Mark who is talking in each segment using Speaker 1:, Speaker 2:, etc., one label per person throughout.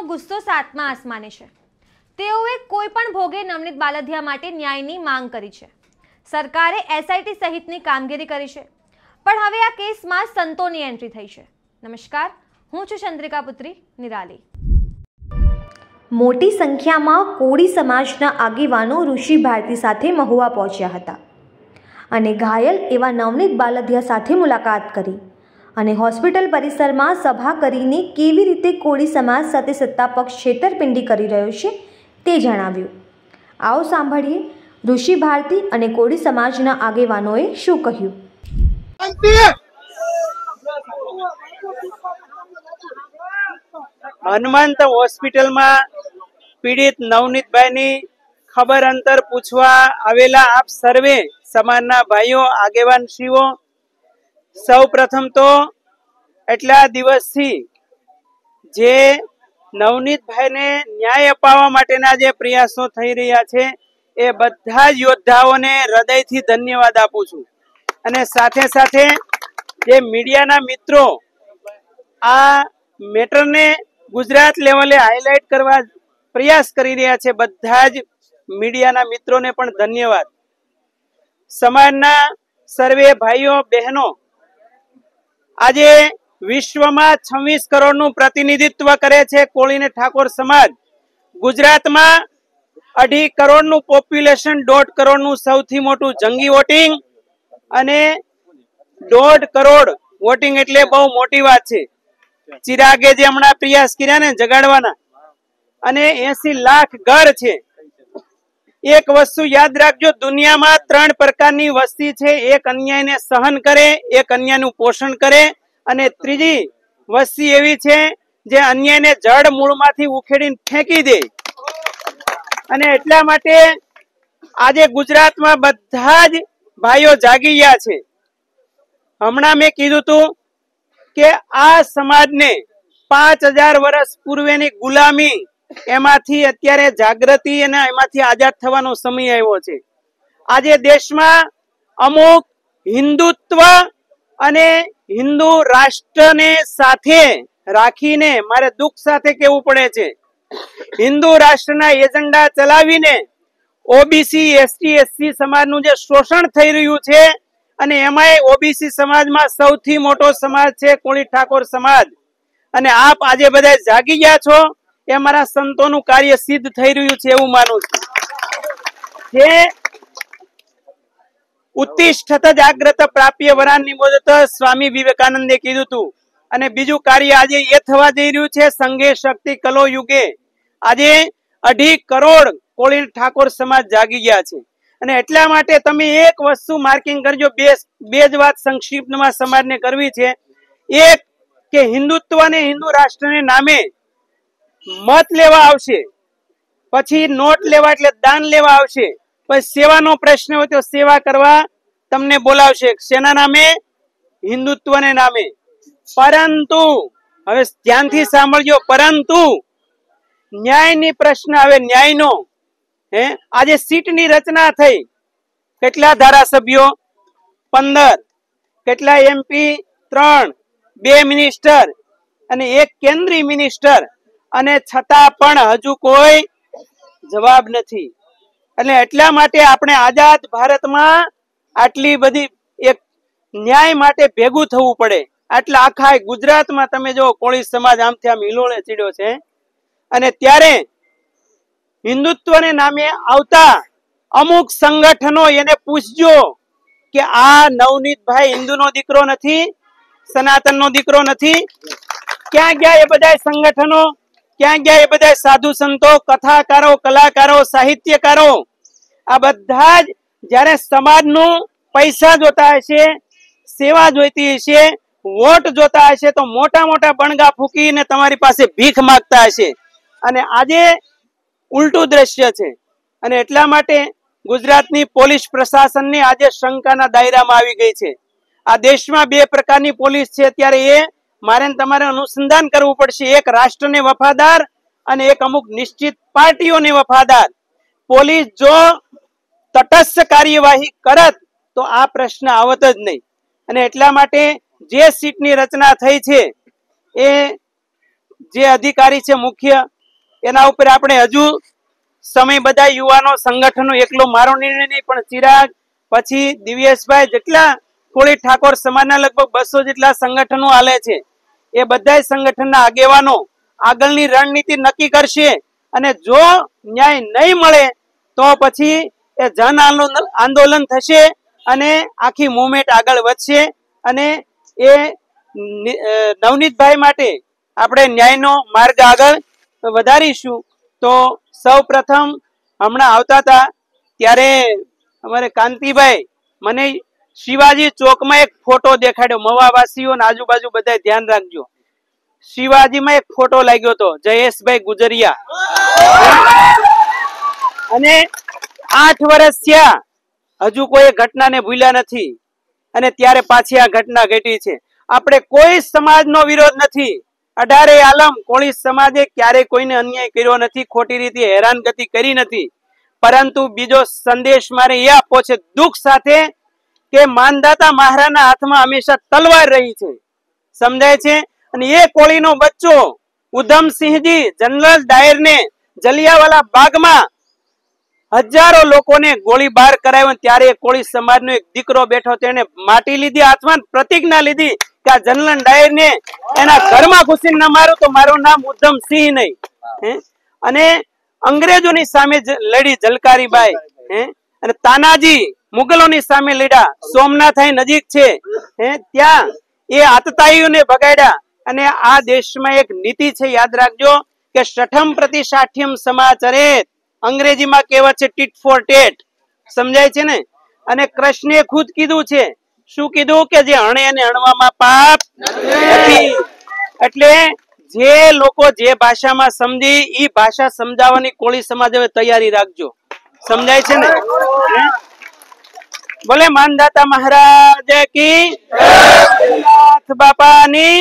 Speaker 1: ગુસ્સો સાતમા આસમાને છે। તેઓએ કોઈ પણ ભોગે નવનીત બાલદિયા માટે ન્યાયની માંગ કરી છે। સરકારે એસઆઈટી સહિતની કામગીરી કરી છે, પણ હવે આ કેસમાં સંતોની એન્ટ્રી થઈ છે। નમસ્કાર, હું છું ચંદ્રિકા પુત્રી નિરાલી। મોટી સંખ્યામાં કોળી સમાજના આગેવાનો ઋષિ ભારતી સાથે મહુવા પહોંચ્યા હતા અને ઘાયલ એવા નવનીત બાલદિયા સાથે મુલાકાત કરી અને હોસ્પિટલ પરિસરમાં સભા કરીને કેવી રીતે કોળી સમાજ સાથે સત્તા પક્ષ છેતરપિંડી કરી રહ્યો છે તે જણાવ્યું। આવો સાંભળીએ ઋષિ ભારતી અને કોળી સમાજના આગેવાનોએ શું કહ્યું।
Speaker 2: હનુમંત હોસ્પિટલમાં પીડિત નવનીતભાઈની ખબર અંતર પૂછવા આવેલા આપ સર્વે સમાજના ભાઈઓ આગેવાનશ્રીઓ, સૌ પ્રથમ તો એટલા દિવસથી જે નવનીતભાઈને ન્યાય અપાવવા માટેના જે પ્રયાસો થઈ રહ્યા છે એ બધા જ યોદ્ધાઓને હૃદયથી ધન્યવાદ આપું છું। અને સાથે સાથે જે મીડિયાના મિત્રો આ મેટરને ગુજરાત લેવલે હાઇલાઇટ કરવા પ્રયાસ કરી રહ્યા છે, બધા જ મીડિયાના મિત્રોને પણ ધન્યવાદ। સમાજના સર્વે ભાઈઓ બહેનો, આજે વિશ્વમાં 26 કરોડનું પ્રતિનિધિત્વ કરે છે કોળી ને ઠાકોર સમાજ। ગુજરાતમાં 2.5 કરોડનું પોપ્યુલેશન, 1.5 કરોડનું સૌથી મોટું જંગી વોટિંગ અને 1.5 કરોડ વોટિંગ એટલે બહુ મોટી વાત છે। ચિરાગે જે હમણાં પ્રયાસ કર્યા ને જગાડવાના, અને 80 લાખ ઘર છે। એક વસ્તુ યાદ રાખજો, દુનિયામાં 3 પ્રકારની વસ્તી છે। એક અન્યાયને સહન કરે, એક અન્યાયનું પોષણ કરે, અને ત્રીજી વસ્તી એવી છે જે અન્યાયને જડ મૂળમાંથી ઉખેડીને ફેંકી દે। અને એટલા માટે આજે ગુજરાતમાં બધા જ ભાઈઓ જાગી ગયા છે। હમણાં મેં કીધું હતું કે આ સમાજને 5000 વર્ષ પૂર્વેની ગુલામી એમાંથી અત્યારે જાગૃતિ અને એમાંથી આઝાદ થવાનો સમય આવ્યો છે। આજે દેશમાં અમુક હિન્દુત્વ અને હિન્દુ રાષ્ટ્રને સાથે રાખીને મારે દુઃખ સાથે કહેવું પડે છે, હિન્દુ રાષ્ટ્રના એજન્ડા ચલાવીને ઓબીસી, એસટી, એસસી સમાજનું જે શોષણ થઈ રહ્યું છે, અને એમાંય ઓબીસી સમાજમાં સૌથી મોટો સમાજ છે કોળી ઠાકોર સમાજ। અને આપ આજે બધા જાગી ગયા છો એ અમારા સંતોનું કાર્ય સિદ્ધ થઈ રહ્યું છે એવું માનું છું। જે ઉત્તિષ્ઠત જાગ્રત પ્રાપ્ય વરાન નિમોદત સ્વામી વિવેકાનંદે કીધું હતું। અને બીજું કાર્ય આજે એ થવા જઈ રહ્યું છે, સંઘે શક્તિ કલો યુગે। આજે 2.5 કરોડ કોળી ઠાકોર સમાજ જાગી ગયા છે। અને એટલા માટે તમે એક વસ્તુ માર્કિંગ કરજો, બે જ વાત સંક્ષિપ્તમાં સમાજને કરવી છે। એક કે હિન્દુત્વ અને હિન્દુ રાષ્ટ્રને નામે મત લેવા આવશે, પછી નોટ લેવા એટલે દાન લેવા આવશે, પછી સેવાનો પ્રશ્ન હોય તો સેવા કરવા તમને બોલાવશે, શેના નામે? હિન્દુત્વને નામે। પરંતુ હવે ધ્યાનથી સાંભળજો, પરંતુ ન્યાયની પ્રશ્ન આવે, ન્યાયનો આજે સીટની રચના થઈ, કેટલા ધારાસભ્યો? 15, કેટલા એમપી? 3, 2 મિનિસ્ટર અને 1 કેન્દ્રીય મિનિસ્ટર, અને છતાં પણ હજુ કોઈ જવાબ નથી। એટલે એટલા માટે આપણે આઝાદ ભારતમાં આટલી બધી એક ન્યાય માટે ભેગું થવું પડે। આટલા આખા ગુજરાતમાં તમે જો કોળી સમાજ આમથી આમ હિલોળે ચડ્યો છે, અને ત્યારે હિન્દુત્વને નામે આવતા અમુક સંગઠનો એને પૂછજો કે આ નવનીતભાઈ હિન્દુનો દીકરો નથી, સનાતનનો દીકરો નથી? ક્યાં ગયા એ બધા સંગઠનો? ક્યાં ગયા એ બધા સાધુ સંતો, કથાકારો, કલાકારો, સાહિત્યકારો? આ બધા જ જ્યારે સમાજનું પૈસા જોતા હશે, સેવા જોઈતી હશે, વોટ જોતા હશે, તો મોટા મોટા બણગા ફૂકીને તમારી પાસે ભીખ માંગતા હશે। અને આજે ઉલટું દ્રશ્ય છે। અને એટલા માટે ગુજરાતની પોલીસ પ્રશાસનની આજે શંકાના દાયરામાં આવી ગઈ છે। આ દેશમાં 2 પ્રકારની પોલીસ છે, ત્યારે એ મારે તમારે અનુસંધાન કરવું પડશે। એક રાષ્ટ્રને વફાદાર અને એક અમુક નિશ્ચિત પાર્ટીઓને વફાદાર। પોલીસ જો તટસ્થ કાર્યવાહી કરત તો આ પ્રશ્ન આવત જ નહીં। અને એટલા માટે જે સીટની રચના થઈ છે એ જે અધિકારી છે મુખ્ય એના ઉપર આપણે હજુ સમય બધા યુવાનો સંગઠનો એકલો મારો નિર્ણય નહીં, પણ ચિરાગ પછી દિવ્યેશભાઈ જેટલા કોળી ઠાકોર સમાજના લગભગ 200 જેટલા સંગઠનો હાલે છે, એ બધા સંગઠનના આગેવાનો આગળની રણનીતિ નક્કી કરશે અને જો ન્યાય નહીં મળે તો પછી એ જન આંદોલન થશે અને આખી મુવમેન્ટ આગળ વધશે અને એ નવનીતભાઈ માટે આપણે ન્યાયનો માર્ગ આગળ વધારીશું. તો સૌ પ્રથમ હમણાં આવતા હતા ત્યારે અમારે કાંતિભાઈ મને શિવાજી ચોકમાં એક ફોટો દેખાડ્યો. મવાવાસીઓ અને આજુબાજુ બધા ધ્યાન રાખજો, શિવાજીમાં એક ફોટો લાગ્યો હતો જયેશભાઈ ગુજરિયા, અને 8 વર્ષ થયા હજુ કોઈ ઘટનાને ભૂલ્યા નથી અને ત્યારે પાછી આ ઘટના ઘટી છે. આપણે કોઈ સમાજનો વિરોધ નથી, 18 આલમ કોળી સમાજે ક્યારેય કોઈને અન્યાય કર્યો નથી, ખોટી રીતે હેરાનગતિ કરી નથી, પરંતુ બીજો સંદેશ મારે એ આપવો છે દુઃખ સાથે કે માનદાતા મહારાજના હાથમાં હંમેશા તલવાર રહી છે, સમજાય છે. અને એ કોળીનો બચ્ચો ઉધમસિંહજી જનરલ ડાયરને જલિયાવાલા બાગમાં હજારો લોકોને ગોળીબાર કરાયો, ત્યારે કોળી સમાજનો એક દીકરો બેઠો, તેને માટી લીધી હાથમાં, પ્રતિજ્ઞા લીધી કે આ જનરલ ડાયરને એના ઘરમાં ઘૂસીને ન મારું તો મારું નામ ઉધમસિંહ નહીં. અને અંગ્રેજોની સામે લડી જલકારીબાઈ, અને તાનાજી મુગલોની સામે લડ્યા, સોમનાથ અહીં નજીક છે, ત્યાં એ આતતાઈઓને ભગાડ્યા. અને આ દેશમાં એક નીતિ છે, યાદ રાખજો કે શઠમ પ્રતિ સાઠ્યમ સમાચરેત, અંગ્રેજીમાં કહેવત છે ટીટ ફોર ટેટ, સમજાય છે ને. અને કૃષ્ણે ખુદ કીધું છે, શું કીધું કે જે હણે અને હણવામાં પાપ નથી. એટલે જે લોકો જે ભાષામાં સમજી ઈ ભાષા સમજાવવાની કોળી સમાજ હવે તૈયારી રાખજો, સમજાય છે ને. બોલે માનદાતા મહારાજ કી જય, બાપાની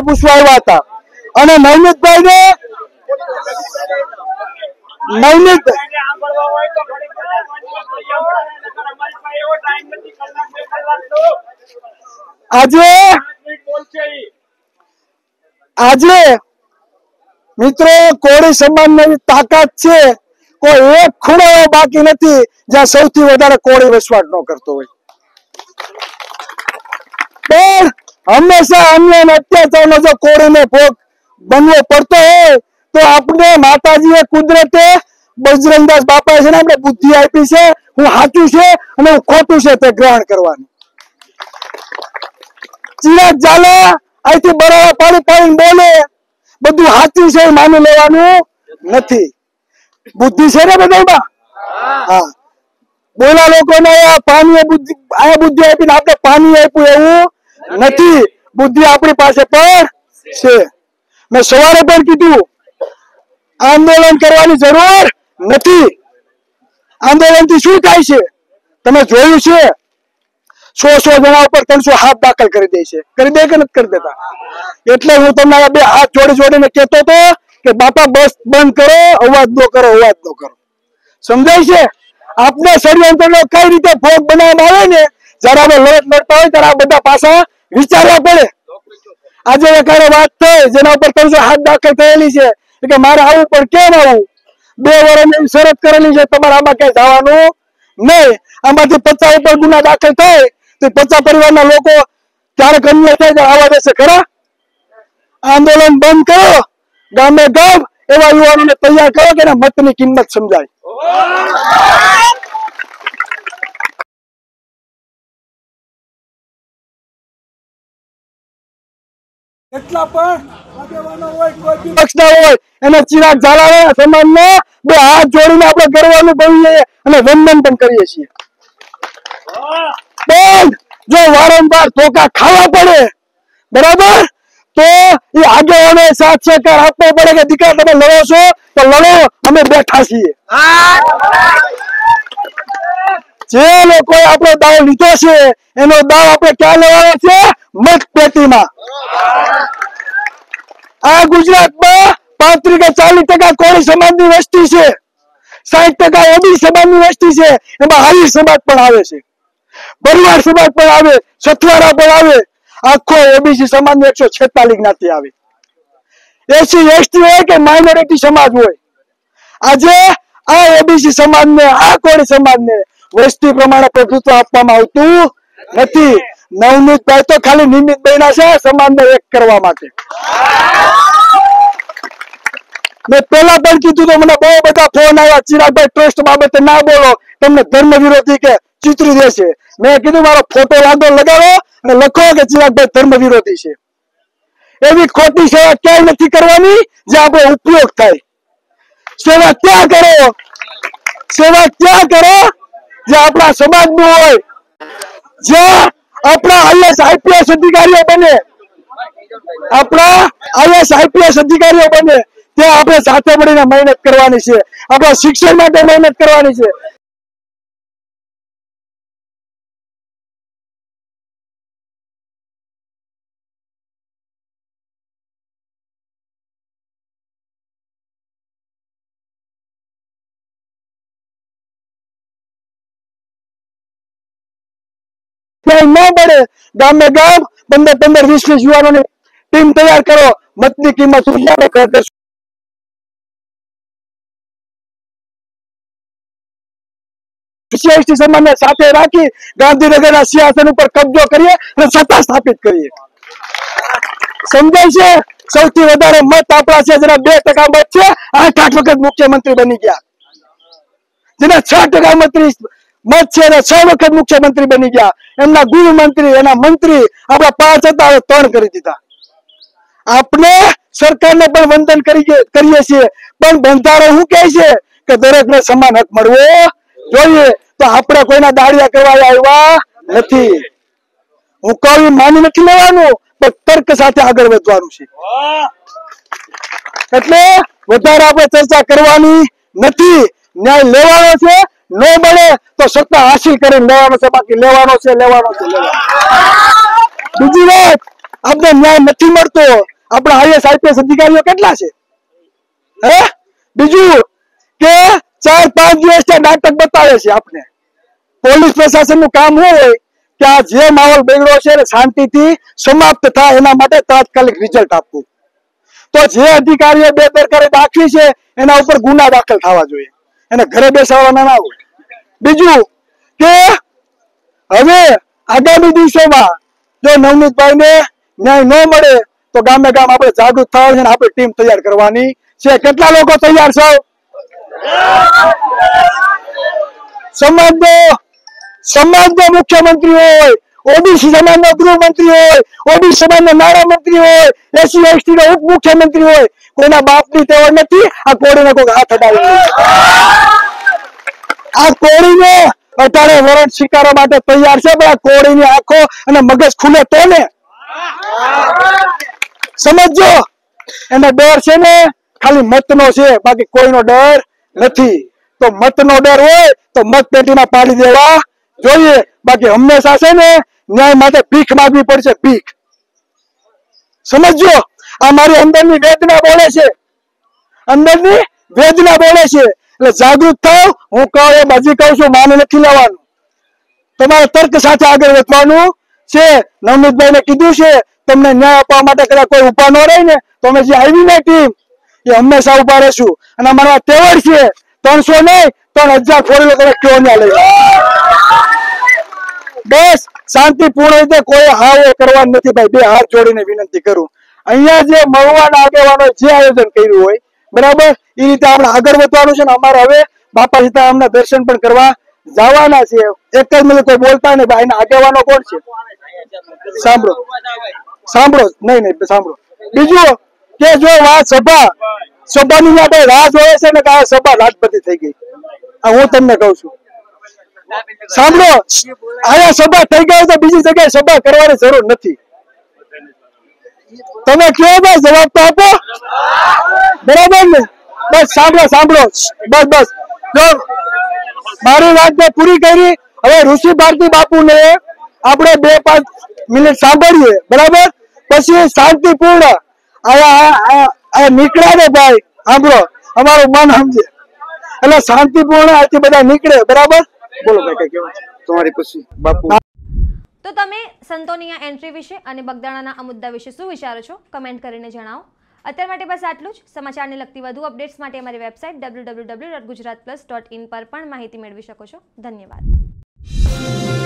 Speaker 3: પૂછવા આવ્યા હતા. અને નવનીતભાઈ ને આજે મિત્રો કોળી સમાજની તાકાત છે, કોઈ એક ખૂણો બાકી નથી જ્યાં સૌથી વધારે કોળી વસવાટ ન કરતો હોય. પણ હંમેશા અન્ય અત્યાચારનો જો કોળીને ભોગ બનવો પડતો હોય તો આપણે માતાજીએ કુદરતે બજરંગદાસ બાપાએ છે ને આપણે બુદ્ધિ આપી છે, હું સાચું છે અને હું ખોટું છે તે ગ્રહણ કરવાનું. ચિરાગ ઝાલા અહીંથી બરાબર પાડી પાડીને બોલે, બધું સાચું છે માની લેવાનું નથી. બુદ્ધિ છે ને બધામાં. હા, બોલા લોકોને પાણી બુદ્ધિ આ બુદ્ધિ આપીને આપણે પાણી આપ્યું એવું નથી, બુદ્ધિ આપણી પાસે પણ છે. મેં સવારે પણ કીધું આંદોલન કરવાની જરૂર નથી. આંદોલન થી શું થાય છે તમે જોયું છે? 100 જણા ઉપર 300 હાથ દાખલ કરી દે છે, કરી દે કે નથી કરી દેતા? એટલે હું તમને 2 હાથ જોડીને કહેતો હતો કે બાપા બસ બંધ કરો, અવાજ ન કરો, અવાજ ન કરો, સમજાય છે? આપને ષડયંત્રનો કઈ રીતે ભોગ બનાવવામાં આવે ને, જયારે આપણે લડત લડતા હોય ત્યારે આ બધા પાછા વિચારવા પડે. આજે એક વાત થઈ જેના ઉપર 300 હાથ દાખલ થયેલી છે કે મારે આવું પણ કેમ આવું? 2 વર્ષની શરત કરેલી છે, તમારે આમાં કઈ જવાનું નહીં. આમાંથી 50 ઉપર ગુના દાખલ થાય તો 50 પરિવારના લોકો ક્યારેક અન્ય થાય ત્યારે આવા દેશે ખરા? આંદોલન બંધ કરો, ગામે ગામ એવા યુવાનોને તૈયાર કરો કે એના મતની કિંમત સમજાય. એટલા પણ આગેવાનો હોય, કોઈ પક્ષના હોય, એને ચિરાગ ઝાલા સમાજને 2 હાથ જોડીને આપણે ગર્વનું બનીએ અને વંદન પણ કરીએ છીએ. પણ જો વારંવાર ધોકા ખાવા પડે બરાબર, તો એ આગેવાનો સાથ સહકાર આપવો પડે કે દીકરા તમે લડો છો તો લડો, અમે બેઠા છીએ. જે લોકોએ આપણો દાવ લીધો છે એનો દાવ આપણે ક્યાં લેવાનો છે? મત પેટીમાં. આ ગુજરાતમાં 35 કે 40% કોળી સમાજની વસ્તી છે, 60% ઓબી સમાજની વસ્તી છે, એમાં હાલી સમાજ પણ આવે છે, પરિવાર સમાજ પણ આવે, સથવારા પણ આવે, આખો ઓબીસી સમાજની 146 જ્ઞાતિ આવે. એસસી એસટી હોય કે માઇનોરિટી સમાજ હોય, આજે આ ઓબીસી સમાજને, આ કોળી સમાજને વસ્તી પ્રમાણે પ્રભુત્વ આપવામાં આવતું નથી. નવનીતભાઈ તો ખાલી નિમિત્ત બન્યા છે સમાજને એક કરવા માટે. મેં પેલા પણ કીધું તો મને બહુ બધા ફોન આવ્યા, ચિરાગભાઈ ટ્રસ્ટ બાબતે ના બોલો, તમને ધર્મ વિરોધી કે ચિતરી દેશે. મેં કીધું મારો ફોટો લગાવો અને લખો કે ચિરાગભાઈ ધર્મ વિરોધી છે. એવી ખોટી સેવા ક્યાંય નથી કરવાની જે આપણો ઉપયોગ થાય. સેવા ત્યાં કરો, સેવા ત્યાં કરો જે આપણા સમાજનું હોય, જ્યાં આપણા આઈએસ આઈપીએસ અધિકારીઓ બને, આપણા આઈએસ આઈપીએસ અધિકારીઓ બને ત્યાં આપણે સાથે મળીને મહેનત કરવાની છે, આપણા શિક્ષણ માટે મહેનત કરવાની છે. ન મળે ગામે ગામ 15-20 યુવાનોની ટીમ તૈયાર કરો, મતની કિંમત સમાજને સાથે રાખી ગાંધીનગરના સિંહાસન ઉપર કબજો કરીએ અને સત્તા સ્થાપિત કરીએ. સમજાય છે? સૌથી વધારે મત આપણા છે, જેના 2% મત છે, 8 વખત મુખ્યમંત્રી બની ગયા. જેના 6% મત છે અને 6 વખત મુખ્યમંત્રી બની ગયા. એમના ગૃહમંત્રી, એના મંત્રી આપણા 5 હતા, 3 કરી દીધા. આપણે સરકારને પણ વંદન કરીએ છીએ, પણ બંધારણ શું કહે છે કે દરેકને સમાન હક મળવો જોઈએ. તો આપણે કોઈના દાડિયા કરવા આવ્યા નથી. હું કહું માની નથી લેવાનું, પણ તર્ક સાથે આગળ વધવાનું છે. એટલે વધારે આપણે ચર્ચા કરવાની નથી. ન્યાય લેવાનો છે, ન મળે તો સત્તા હાસિલ કરીને લેવાનો છે, બાકી લેવાનો છે. બીજી વાત, આપણે ન્યાય નથી મળતો. આપણા આઈએસ આઈપીએસ અધિકારીઓ કેટલા છે? બીજું કે 4-5 દિવસથી નાટક બતાવે છે આપને. પોલીસ પ્રશાસન નું કામ શું હોય કે આ જે માહોલ બગડ્યો છે એને શાંતિથી સમાપ્ત થાય એના માટે તાત્કાલિક રિઝલ્ટ આપવું. તો જે અધિકારીઓ બેદરકારી દાખવી છે એના ઉપર ગુના દાખલ થવા જોઈએ, એને ઘરે બેસાડવાના ના હોય. બીજું કે હવે આગામી દિવસોમાં જો નવનીતભાઈને ન્યાય ન મળે તો ગામે ગામ આપણે જાગૃત થવાનું છે, આપણે ટીમ તૈયાર કરવાની છે. કેટલા લોકો તૈયાર છો? સમાજનો મુખ્યમંત્રી હોય, ઓબીસી સમાજનો ગૃહમંત્રી હોય, ઓબીસી સમાજનો નાણામંત્રી હોય, એસસી એસટી નો ઉપમુખ્યમંત્રી હોય, કોઈના બાપની તેવડ નથી આ કોળીને કોઈ હાથ અડાવી. આ કોળીને 18 વર્ષ સ્વીકારવા માટે તૈયાર છે, પણ આ કોળીની આંખો અને મગજ ખુલે તો ને સમજો. એને ડર છે ને ખાલી મતનો છે, બાકી કોઈનો ડર નથી. તો મતનો ડર હોય તો મત પેટીમાં પાડી દેવા જોઈએ, બાકી હંમેશા છે ને ન્યાય માટે ભીખ માંગવી પડશે, ભીખ. સમજો, આ મારી અંદરની વેદના બોલે છે, અંદરની વેદના બોલે છે. એટલે જાગૃત થાવ. હું કહું એમ હજી કહું છું, માને નથી લેવાનું. તમારે તર્ક સાથે આગળ વધવાનું છે. નવનીતભાઈને કીધું છે તમને ન્યાય આપવા માટે કદાચ કોઈ ઉભા ન રહે ને તો અમે જે આવી ને ટીમ એ હંમેશા ઉભા રહેશું. અને અમારા તેવડ છે 300 નહીં 3000 ફોરેલો તમે કયો ન્યા લઈ બસ શાંતિપૂર્ણ રીતે કોઈ હાવો કરવાનું નથી ભાઈ. 2 હાથ જોડીને વિનંતી કરું. અહીંયા જે મહુવાના આગેવાનો જે આયોજન કર્યું હોય બરાબર એ રીતે આપણે આગળ વધવાનું છે. ને અમારે હવે બાપા સીતારામના દર્શન પણ કરવા જવાના છે. એક જ મિનિટ કોઈ બોલતા નહીં ભાઈ. એના આગેવાનો કોણ છે? સાંભળો નહીં સાંભળો. બીજું કે જો વાત સભાની માટે રાહ જોવે છે ને કે આ સભા રાજપતિ થઈ ગઈ. હું તમને કઉ છું સાંભળો, આયા સભા થઈ ગઈ તો બીજી જગ્યાએ સભા કરવાની જરૂર નથી. તમે કયો બસ જવાબ તો આપો બરાબર ને. બસ સાંભળો બસ જો મારી વાત મેં પૂરી કરી. હવે ઋષિ ભારતી બાપુને આપણે 2-5 મિનિટ સાંભળીએ બરાબર, પછી શાંતિપૂર્ણ આયા નીકળ્યા ને ભાઈ. સાંભળો, અમારું મન સમજે એટલે શાંતિપૂર્ણ આથી બધા નીકળે બરાબર. બોલો ભાઈ કઈ કેવું તમારી પછી બાપુ.
Speaker 1: તો તમે સંતોની આ એન્ટ્રી વિશે અને બગદાણાના આ મુદ્દા વિશે શું વિચારો છો કમેન્ટ કરીને જણાવો. અત્યાર માટે બસ આટલું જ. સમાચારને લગતી વધુ અપડેટ્સ માટે અમારી વેબસાઇટ www.gujaratplus.in પર પણ માહિતી મેળવી શકો છો. ધન્યવાદ.